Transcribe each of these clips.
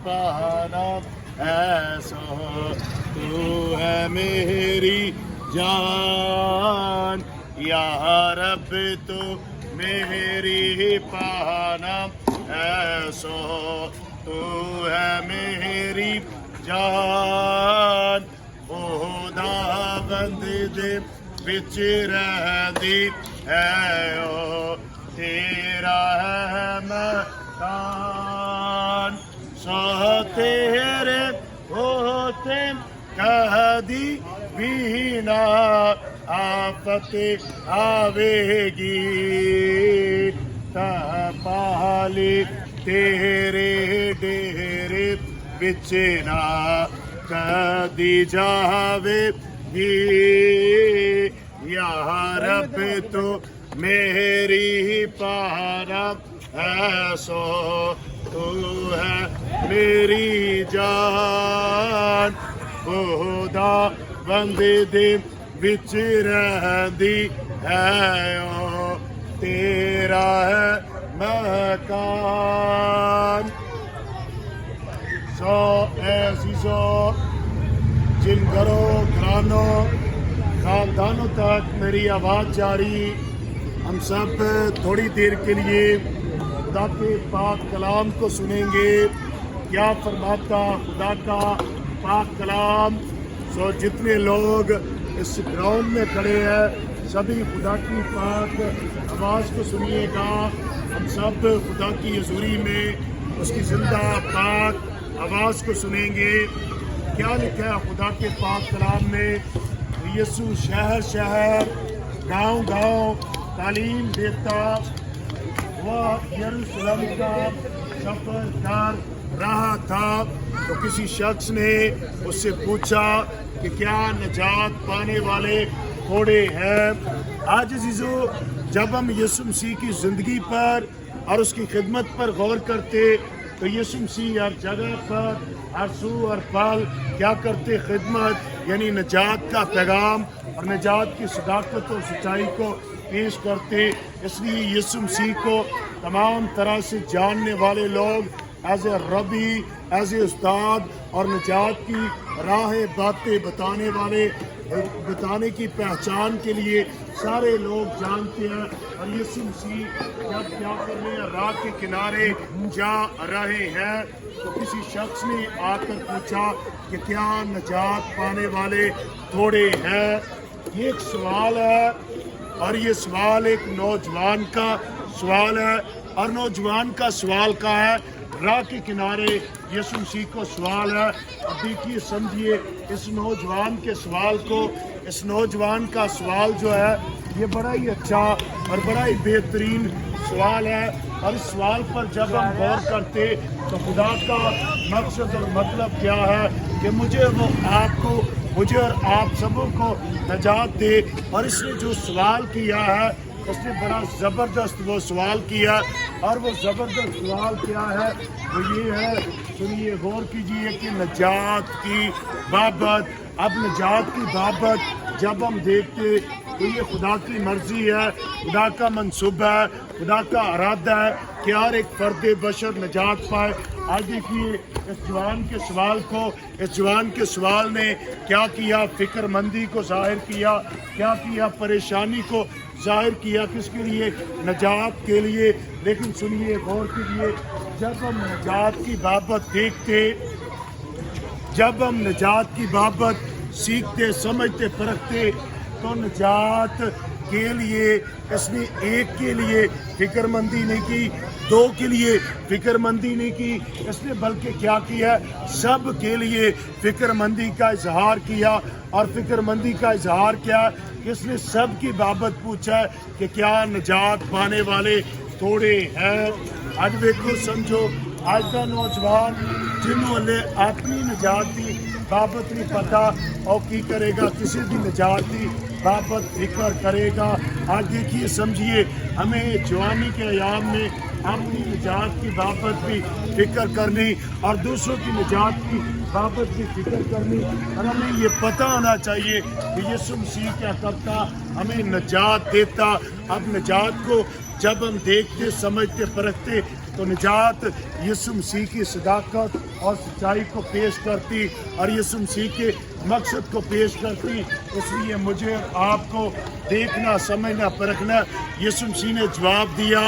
पाना ऐसा तू है मेरी जान या रब तू मेरी पाना ऐसा तू है मेरी जान खुदा बंद दे विच रहंदी है ओ तेरा है मकान सो तेरे होते कदी भी ना आफत आवेगी पाली तेरे डेरे विच ना कदी जावेगी या रब तो मेरी पाना ऐसो तू है मेरी जान खुदा बंदे दे विच रहंदी है ओ तेरा है मकान सो ऐसीसो जिन घरों घरानों खानदानों तक मेरी आवाज़ जारी हम सब थोड़ी देर के लिए खुदा के पाक कलाम को सुनेंगे क्या फरमाता खुदा का पाक कलाम सो जितने लोग इस ग्राउंड में खड़े हैं सभी खुदा की पाक आवाज़ को सुनिएगा हम सब खुदा की हज़ूरी में उसकी ज़िंदा पाक आवाज़ को सुनेंगे क्या लिखा है खुदा के पाक कलाम में यीशु शहर शहर गांव गांव तालीम देता वह यरूशलेम का सफ़र कर रहा था तो किसी शख्स ने उससे पूछा कि क्या निजात पाने वाले थोड़े हैं। आज अज़ीज़ों जब हम यीशु मसीह की ज़िंदगी पर और उसकी खिदमत पर गौर करते तो यीशु मसीह हर जगह पर हर सू हर पल क्या करते खिदमत यानी निजात का पैगाम और निजात की सदाकत और सच्चाई को पेश करते। इसलिए यीशु मसीह को तमाम तरह से जानने वाले लोग as a rabi as a उस्ताद और निजात की राहें बातें बताने की पहचान के लिए सारे लोग जानते हैं। और यीशु मसीह जब क्या कर रहे हैं राह के किनारे जा रहे हैं तो किसी शख्स ने आकर पूछा कि क्या निजात पाने वाले थोड़े हैं। ये एक सवाल है और ये सवाल एक नौजवान का सवाल है और नौजवान का सवाल का है राह के किनारे यीशु मसीह को सवाल है। अब देखिए समझिए इस नौजवान के सवाल को इस नौजवान का सवाल जो है ये बड़ा ही अच्छा और बड़ा ही बेहतरीन सवाल है और इस सवाल पर जब हम गौर करते तो खुदा का मकसद और मतलब क्या है कि मुझे और आप सबों को नजात दे। और इसने जो सवाल किया है उसने बड़ा ज़बरदस्त वो सवाल किया और वो ज़बरदस्त सवाल क्या है वो ये है सुनिए गौर कीजिए कि निजात की बाबत अब निजात की बाबत जब हम देखते तो ये खुदा की मर्ज़ी है खुदा का मंसूबा है खुदा का इरादा है कि हर एक फ़र्द बशर निजात पाए। आज देखिए इस जवान के सवाल ने क्या किया फ़िक्रमंदी को ज़ाहिर किया क्या किया परेशानी को ज़ाहिर किया किसके लिए निजात के लिए। लेकिन सुनिए गौर कीजिए जब हम निजात की बाबत देखते जब हम निजात की बाबत सीखते समझते परखते तो निजात के लिए इसने एक के लिए फ़िक्रमंदी नहीं की दो के लिए फ़िक्रमंदी नहीं की इसने बल्कि क्या किया सब के लिए फ़िक्रमंदी का इजहार किया। और फ़िक्रमंदी का इजहार क्या इसने सब की बाबत पूछा कि क्या निजात पाने वाले थोड़े हैं। आज देखो समझो आज का नौजवान जिन्होंने अपनी निजात की बाबत नहीं पता और की करेगा किसी भी निजात की बाबत फिक्र करेगा। आज देखिए समझिए हमें जवानी के अयाम में अपनी निजात की बाबत भी फिक्र करनी और दूसरों की निजात की बाबत भी फिक्र करनी और हमें ये पता होना चाहिए कि यीशु मसीह क्या करता हमें निजात देता। अब निजात को जब हम देखते समझते परखते तो निजात यीशु मसीह की सदाकत और सच्चाई को पेश करती और यीशु मसीह के मकसद को पेश करती। इसलिए मुझे और आपको देखना समझना परखना। यीशु मसीह ने जवाब दिया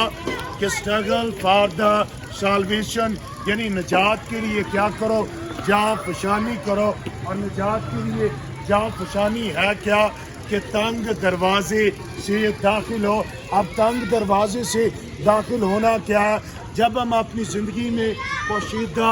कि स्ट्रगल फॉर द साल्वेशन, यानी निजात के लिए क्या करो, जाँ फशानी करो। और निजात के लिए जाँ फशानी है क्या कि तंग दरवाजे से दाखिल हो। अब तंग दरवाजे से दाखिल होना क्या है? जब हम अपनी ज़िंदगी में पोशीदा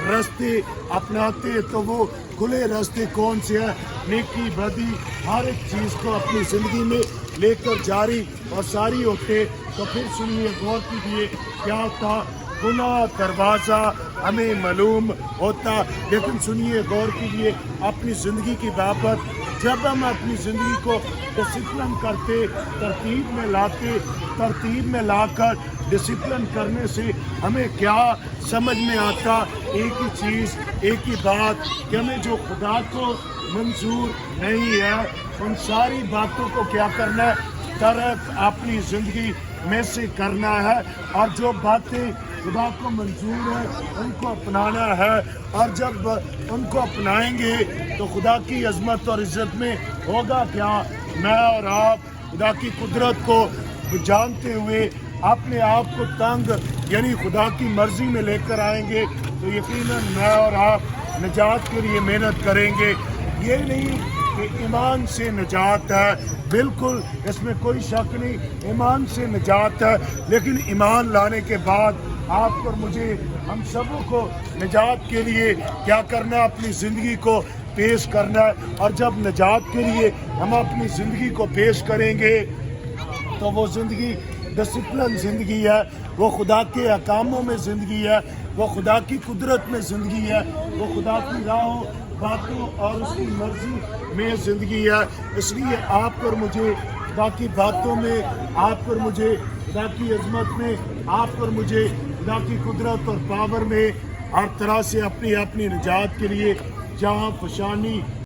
रास्ते अपनाते तो वो खुले रास्ते कौन से हैं? नेकी बदी हर एक चीज़ को अपनी ज़िंदगी में लेकर जारी और सारी होते। तो फिर सुनिए, गौर कीजिए, क्या होता? गुनाह दरवाज़ा हमें मालूम होता। लेकिन सुनिए, गौर कीजिए अपनी ज़िंदगी की बाबत। जब हम अपनी ज़िंदगी को डिसिप्लिन करते, तरतीब में लाते, तरतीब में लाकर डिसिप्लिन करने से हमें क्या समझ में आता? एक ही चीज़, एक ही बात कि हमें जो खुदा को मंजूर नहीं है उन सारी बातों को क्या करना है? तरक अपनी ज़िंदगी में से करना है। और जो बातें खुदा को मंजूर है उनको अपनाना है। और जब उनको अपनाएंगे तो खुदा की अज़मत और इज़्ज़त में होगा क्या? मैं और आप खुदा की कुदरत को जानते हुए अपने आप को तंग यानी खुदा की मर्ज़ी में लेकर आएंगे तो यकीनन मैं और आप निजात के लिए मेहनत करेंगे। ये नहीं कि ईमान से निजात है, बिल्कुल इसमें कोई शक नहीं, ईमान से निजात है। लेकिन ईमान लाने के बाद आपको और मुझे, हम सबों को निजात के लिए क्या करना? अपनी ज़िंदगी को पेश करना है। और जब निजात के लिए हम अपनी ज़िंदगी को पेश करेंगे तो वो ज़िंदगी डिसिप्लिन ज़िंदगी है, वो खुदा के अहकामों में ज़िंदगी है, वो खुदा की कुदरत में ज़िंदगी है, वो खुदा की राहों बातों और उसकी मर्ज़ी में ज़िंदगी है। इसलिए आप और मुझे खुदा की बातों में, आप और मुझे खुदा की अज़मत में, आप और मुझे खुदा की कुदरत और पावर में हर तरह से अपनी अपनी निजात के लिए जहाँ फशानी